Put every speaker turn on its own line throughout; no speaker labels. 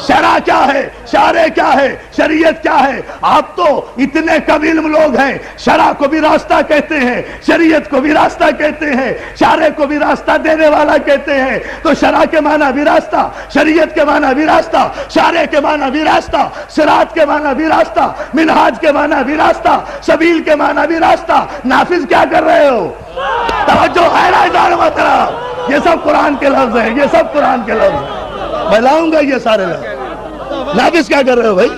شرع کیا ہے، شارع کیا ہے، شریعت کیا ہے؟ آپ تو اتنے کم علم لوگ ہیں، شرع کو بھی راستہ کہتے ہیں، شریعت کو بھی راستہ کہتے ہیں، شارع کو بھی راستہ دینے والا کہتے ہیں۔ تو شرع کے معنی بھی راستہ، شریعت کے معنی بھی راستہ، شارع کے معنی بھی راستہ، صراط کے معنی بھی راستہ، منہاج کے معنی بھی راستہ، سبیل کے معنی بھی راستہ۔ نافذ کیا کر رہے ہو؟ توجہ ہے نا ادھر طرف؟ یہ سب قرآن کے لفظ ہیں، یہ سب قرآن کے لفظ ہیں، میں لاؤں گا یہ سارے لفظ۔ نافذ کیا کر رہے ہو بھائی؟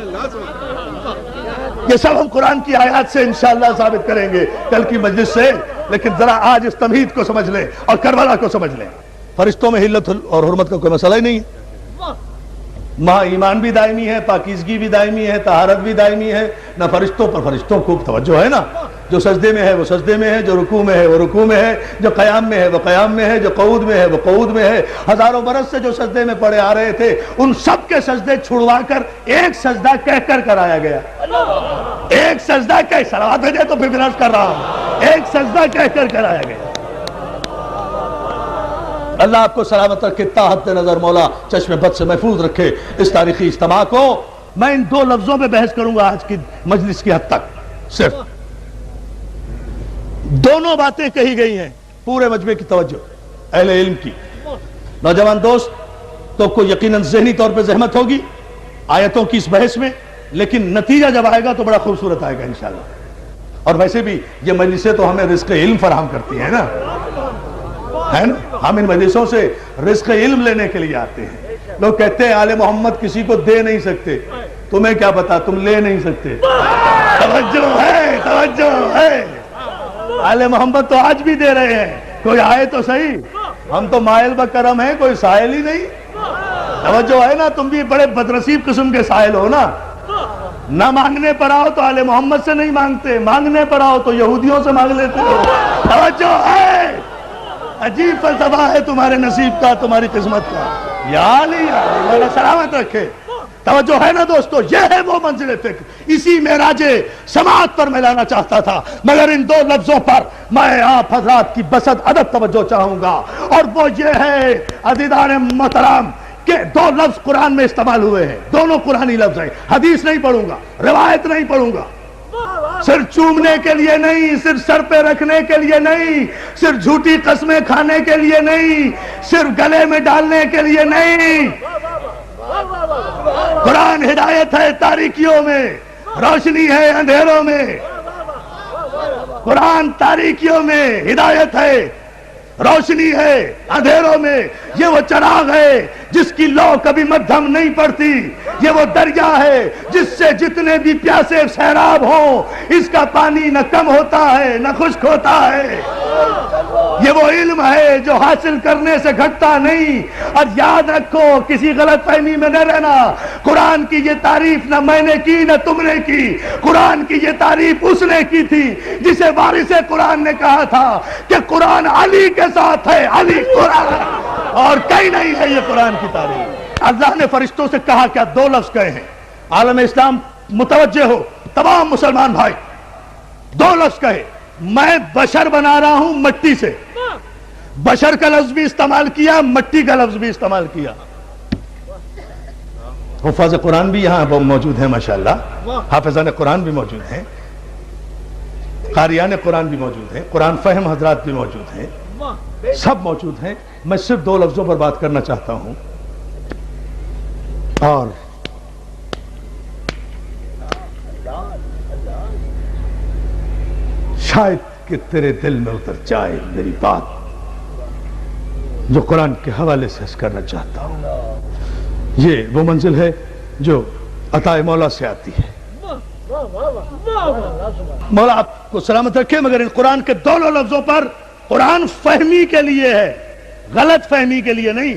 یہ سب ہم قرآن کی آیات سے انشاءاللہ ثابت کریں گے کل کی مجلس سے، لیکن ذرا آج اس تمہید کو سمجھ لیں اور کربلا کو سمجھ لیں۔ فرشتوں میں حلت اور حرمت کا کوئی مسئلہ ہی نہیں ہے، وہاں ایمان بھی دائمی ہے، پاکیزگی بھی دائمی ہے، طہارت بھی دائمی ہے۔ نہ فرشتوں پر، فرشتوں کو توجہ ہے نا، جو سجدے میں ہے وہ سجدے میں ہے، جو رکوع میں ہے وہ رکوع میں ہے، جو قیام میں ہے وہ قیام میں ہے، جو قعود میں ہے وہ قعود میں ہے۔ ہزاروں برس سے جو سجدے میں پڑے آ رہے تھے، ان سب کے سجدے چھڑوا کر ایک سجدہ کہہ کر کرایا گیا۔ ایک سجدہ کہہ، صلوات بھیجے تو پھر عرض کر رہا ہوں، ایک سجدہ کہہ کر کرایا گیا۔ اللہ آپ کو سلامت رکھے، تاحت نظر مولا چشم بد سے محفوظ رکھے۔ اس تاریخی اجتماع کو میں ان دو لفظوں پہ بحث کروں گا آج کی مجلس کی حد تک، صرف دونوں باتیں کہی گئی ہیں، پورے مجمع کی توجہ اہل علم کی۔ نوجوان دوست تو کو یقیناً ذہنی طور پہ زحمت ہوگی آیتوں کی اس بحث میں، لیکن نتیجہ جب آئے گا تو بڑا خوبصورت آئے گا انشاءاللہ۔ اور ویسے بھی یہ مجلسیں تو ہمیں رزق علم فراہم کرتی ہیں نا، ہے نا؟ ہم ان مجلسوں سے رزق علم لینے کے لیے آتے ہیں۔ لوگ کہتے ہیں آل محمد کسی کو دے نہیں سکتے، تمہیں کیا پتا، تم لے نہیں سکتے۔ توجہ ہے، توجہ ہے، آل محمد تو آج بھی دے رہے ہیں، کوئی آئے تو صحیح، ہم تو مائل بکرم ہیں، کوئی سائل ہی نہیں۔ توجہ ہے نا، تم بھی بڑے بدنصیب قسم کے سائل ہو نا، نہ مانگنے پر آؤ تو آل محمد سے نہیں مانگتے، مانگنے پر آؤ تو یہودیوں سے مانگ لیتے ہو۔ توجہ ہے، عجیب فلسفہ ہے تمہارے نصیب کا، تمہاری قسمت کا۔ یا علی، اللہ سلامت رکھے۔ توجہ ہے نا دوستو، یہ ہے وہ منزل فکر، اسی معراج سماعت پر میں لانا چاہتا تھا، مگر ان دو لفظوں پر میں آپ حضرات کی بسط ادب توجہ چاہوں گا، اور وہ یہ ہے عزیزان محترم کہ دو لفظ قرآن میں استعمال ہوئے ہیں، دونوں قرآنی لفظ ہیں۔ حدیث نہیں پڑھوں گا، روایت نہیں پڑھوں گا، صرف چومنے کے لیے نہیں، صرف سر پہ رکھنے کے لیے نہیں، صرف جھوٹی قسمیں کھانے کے لیے نہیں، صرف گلے میں ڈالنے کے لیے نہیں۔ قرآن ہدایت ہے تاریکیوں میں، روشنی ہے اندھیروں میں۔ قرآن تاریکیوں میں ہدایت ہے، روشنی ہے اندھیروں میں۔ یہ وہ چراغ ہے جس کی لو کبھی مدھم نہیں پڑتی، یہ وہ دریا ہے جس سے جتنے بھی پیاسے سیراب ہوں اس کا پانی نہ کم ہوتا ہے نہ خشک ہوتا ہے۔ یہ وہ علم ہے جو حاصل کرنے سے گھٹتا نہیں۔ اور یاد رکھو، کسی غلط فہمی میں نہ رہنا، قرآن کی یہ تعریف نہ میں نے کی نہ تم نے کی، قرآن کی یہ تعریف اس نے کی تھی جسے وارث قرآن نے کہا تھا کہ قرآن علی کے ساتھ ہے، علی قرآن اور کہیں نہیں ہے۔ یہ قرآن کی تعریف اللہ نے فرشتوں سے کہا، کیا دو لفظ کہے ہیں۔ عالم اسلام متوجہ ہو، تمام مسلمان بھائی، دو لفظ کہے، میں بشر بنا رہا ہوں مٹی سے۔ بشر کا لفظ بھی استعمال کیا، مٹی کا لفظ بھی استعمال کیا۔ حفاظ قرآن بھی یہاں موجود ہیں ماشاءاللہ، حافظان قرآن بھی موجود ہیں، قاریان قرآن بھی موجود ہیں، قرآن فہم حضرات بھی موجود ہیں، سب موجود ہیں۔ میں صرف دو لفظوں پر بات کرنا چاہتا ہوں، اور شاید کہ تیرے دل میں اتر جائے میری بات جو قرآن کے حوالے سے کرنا چاہتا ہوں۔ یہ وہ منزل ہے جو عطا مولا سے آتی ہے۔ مولا آپ کو سلامت رکھے، مگر ان قرآن کے دونوں لفظوں پر قرآن فہمی کے لیے ہے، غلط فہمی کے لیے نہیں۔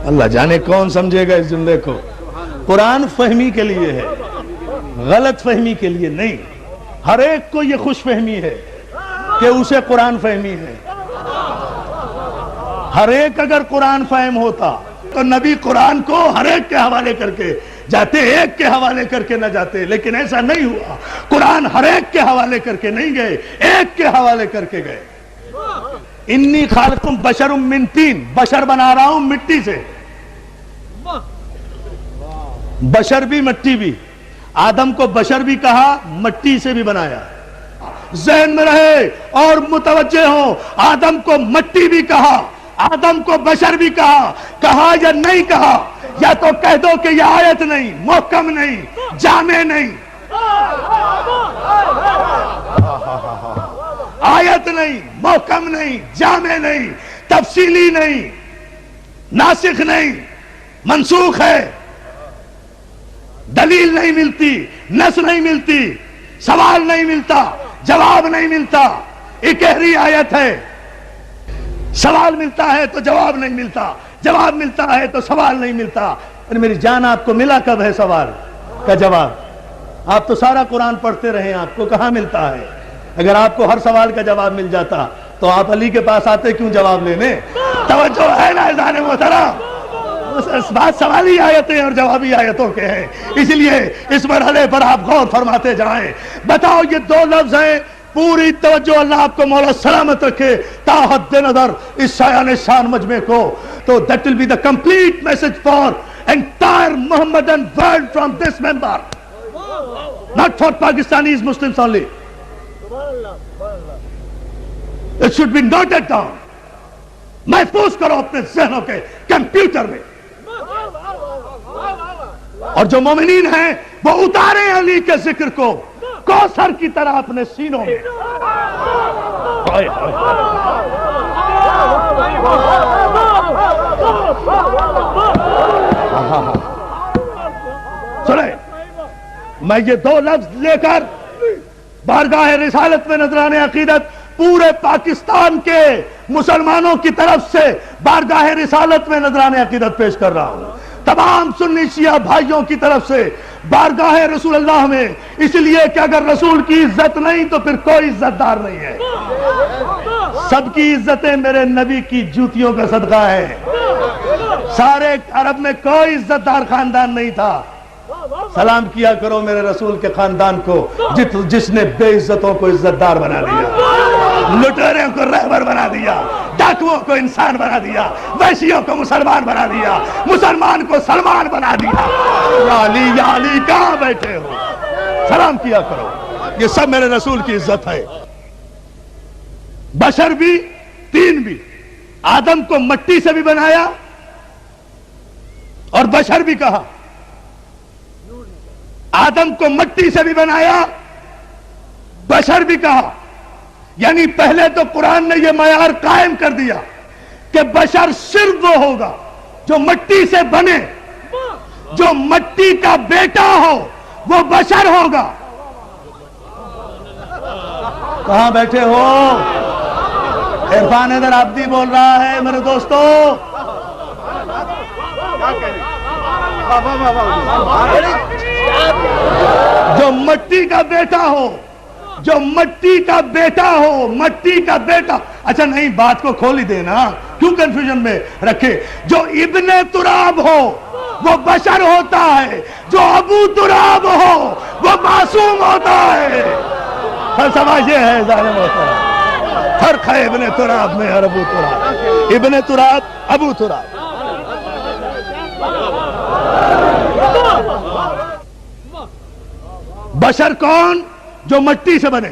اللہ جانے کون سمجھے گا اس جملے کو۔ قرآن فہمی کے لیے ہے، غلط فہمی کے لیے نہیں۔ ہر ایک کو یہ خوش فہمی ہے کہ اسے قرآن فہمی ہے۔ ہر ایک اگر قرآن فہم ہوتا تو نبی قرآن کو ہر ایک کے حوالے کر کے جاتے، ایک کے حوالے کر کے نہ جاتے، لیکن ایسا نہیں ہوا۔ قرآن ہر ایک کے حوالے کر کے نہیں گئے، ایک کے حوالے کر کے گئے۔ انی خالقکم بشر من طین، بشر بنا رہا ہوں مٹی سے. بشر بھی مٹی بھی. آدم کو بشر بھی کہا، مٹی سے بھی بنایا. ذہن میں رہے اور متوجہ ہو، آدم کو مٹی بھی کہا، آدم کو بشر بھی کہا. کہا یا نہیں کہا؟ یا تو کہہ دو کہ یہ آیت نہیں، محکم نہیں، جامع نہیں. آیت نہیں، محکم نہیں، جامع نہیں، تفصیلی نہیں، ناسخ نہیں، منسوخ ہے. دلیل نہیں ملتی، نص نہیں ملتی، سوال نہیں ملتا، جواب نہیں ملتا. ایک گہری آیت ہے، سوال ملتا ہے تو جواب نہیں ملتا، جواب ملتا ہے تو سوال نہیں ملتا. میری جان آپ کو ملا کب ہے سوال کا جواب؟ آپ تو سارا قرآن پڑھتے رہے، آپ کو کہاں ملتا ہے؟ اگر آپ کو ہر سوال کا جواب مل جاتا تو آپ علی کے پاس آتے کیوں جواب لینے؟ توجہ ہے نا اذان محترم؟ بات سوالی آیتیں اور جوابی آیتوں کے ہیں، اس لیے اس مرحلے پر آپ غور فرماتے جائیں. بتاؤ یہ دو لفظ ہیں، پوری توجہ اللہ آپ کو مولا سلامت رکھے تا حد نظر اس شایان شان مجمع کو. تو that will be the complete message for entire Muhammadan world from this member, not for Pakistanis Muslims only. It should be noted down. محفوظ کرو اپنے ذہنوں کے کمپیوٹر میں. اور جو مومنین ہیں وہ اتاریں علی کے ذکر کو کوثر کی طرح اپنے سینوں میں. سنیں، میں یہ دو لفظ لے کر بارگاہ رسالت میں نذران عقیدت پورے پاکستان کے مسلمانوں کی طرف سے بارگاہ رسالت میں نذران عقیدت پیش کر رہا ہوں. تمام سنی شیعہ بھائیوں کی طرف سے بارگاہ رسول اللہ میں، اس لیے کہ اگر رسول کی عزت نہیں تو پھر کوئی عزت دار نہیں ہے. سب کی عزتیں میرے نبی کی جوتیوں کا صدقہ ہے. سارے عرب میں کوئی عزت دار خاندان نہیں تھا. سلام کیا کرو میرے رسول کے خاندان کو جس نے بے عزتوں کو عزت دار بنا دیا، لٹیروں کو رہبر بنا دیا، ڈاکوؤں کو انسان بنا دیا، ویشیوں کو مسلمان بنا دیا، مسلمان کو سلمان بنا دیا. یا علی کہاں بیٹھے ہو؟ سلام کیا کرو. یہ سب میرے رسول کی عزت ہے. بشر بھی، تین بھی. آدم کو مٹی سے بھی بنایا اور بشر بھی کہا. آدم کو مٹی سے بھی بنایا، بشر بھی کہا. یعنی پہلے تو قرآن نے یہ معیار قائم کر دیا کہ بشر صرف وہ ہوگا جو مٹی سے بنے، جو مٹی کا بیٹا ہو وہ بشر ہوگا. کہاں بیٹھے ہو؟ عرفان ادھر عبدی بول رہا ہے میرے دوستو. جو مٹی کا بیٹا ہو، جو مٹی کا بیٹا ہو، مٹی کا بیٹا. اچھا نہیں، بات کو کھول ہی دینا، کیوں کنفیوژن میں رکھے. جو ابن تراب ہو وہ بشر ہوتا ہے، جو ابو تراب ہو وہ معصوم ہوتا ہے. فلسفہ یہ ہے ظالم ہوتا ہے. فرق ہے ابن تراب میں اور ابو تراب. ابن تراب، ابو تراب. بشر کون؟ جو مٹی سے بنے.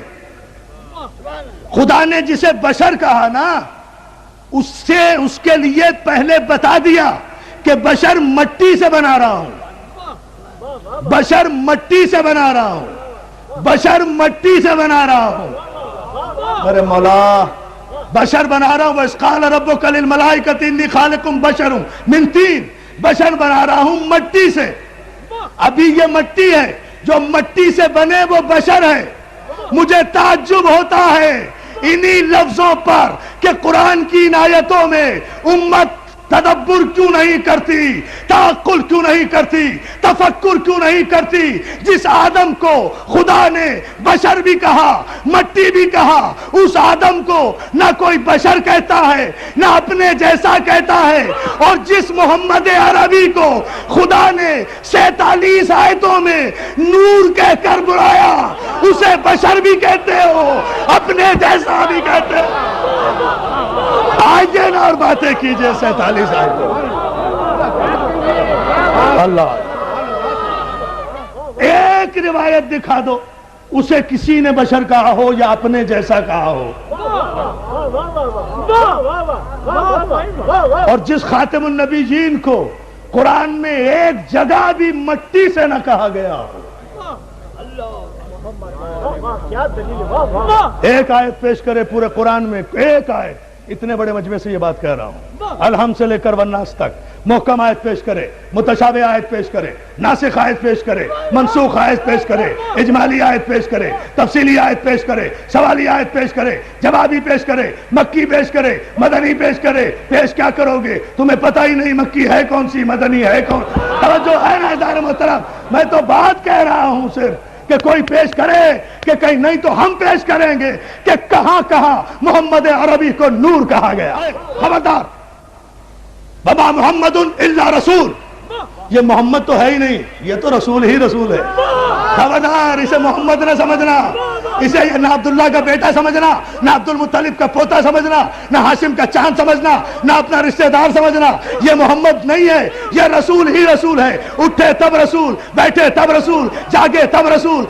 خدا نے جسے بشر کہا نا، اس کے لیے پہلے بتا دیا کہ بشر مٹی سے بنا رہا ہوں، بشر مٹی سے بنا رہا ہوں، بشر مٹی سے بنا رہا ہوں. ارے مولا، بشر بنا رہا ہوں. وَإِذْ قَالَ رَبُّكَ لِلْمَلَائِكَةِ إِنِّي خَالِقٌ بَشَرٌ مِنْ طِينٍ. بشر بنا رہا ہوں مٹی سے. ابھی یہ مٹی ہے، جو مٹی سے بنے وہ بشر ہے. مجھے تعجب ہوتا ہے انہی لفظوں پر کہ قرآن کی ان آیتوں میں امت تدبر کیوں نہیں کرتی، تعقل کیوں نہیں کرتی، تفکر کیوں نہیں کرتی. جس آدم کو خدا نے بشر بھی کہا، مٹی بھی کہا، اس آدم کو نہ کوئی بشر کہتا ہے نہ اپنے جیسا کہتا ہے. اور جس محمد عربی کو خدا نے 47 آیتوں میں نور کہہ کر بلایا، اسے بشر بھی کہتے ہو، اپنے جیسا بھی کہتے ہو. آئیے نا اور باتیں کیجئے 47 آیتوں۔ اللہ ایک روایت دکھا دو اسے کسی نے بشر کہا ہو یا اپنے جیسا کہا ہو، اور جس خاتم النبیین کو قرآن میں ایک جگہ بھی مٹی سے نہ کہا گیا، ایک آیت پیش کرے پورے قرآن میں، ایک آیت، اتنے بڑے مجمع سے یہ بات کہہ رہا ہوں، الحمد سے لے کر والناس تک، محکم آیت پیش کرے، متشابہ آیت پیش کرے، ناسخ آیت پیش کرے، منسوخ آیت پیش کرے، اجمالی آیت پیش کرے، تفصیلی آیت پیش کرے، سوالی آیت پیش کرے، جوابی پیش کرے، مکی پیش کرے، مدنی پیش کرے، پیش کیا کرو گے؟ تمہیں پتہ ہی نہیں مکی ہے کون سی، مدنی ہے کون؟ توجہ ہے نا حضرات محترم؟ میں تو بات کہہ رہا ہوں صرف کہ کوئی پیش کرے کہ کہیں نہیں تو ہم پیش کریں گے کہ کہاں کہاں محمد عربی کو نور کہا گیا۔ خبردار، وما محمد الا رسول، یہ محمد تو ہے ہی نہیں، یہ تو رسول ہی رسول ہے۔ خبردار، اسے محمد نہ سمجھنا، اسے نہ عبداللہ کا بیٹا سمجھنا، نہ عبد المطلب کا پوتا سمجھنا، نہ ہاشم کا چاند سمجھنا، نہ اپنا رشتہ دار سمجھنا، یہ محمد نہیں ہے، یہ رسول ہی رسول ہے۔ اٹھے تب رسول، بیٹھے تب رسول، جاگے تب رسول۔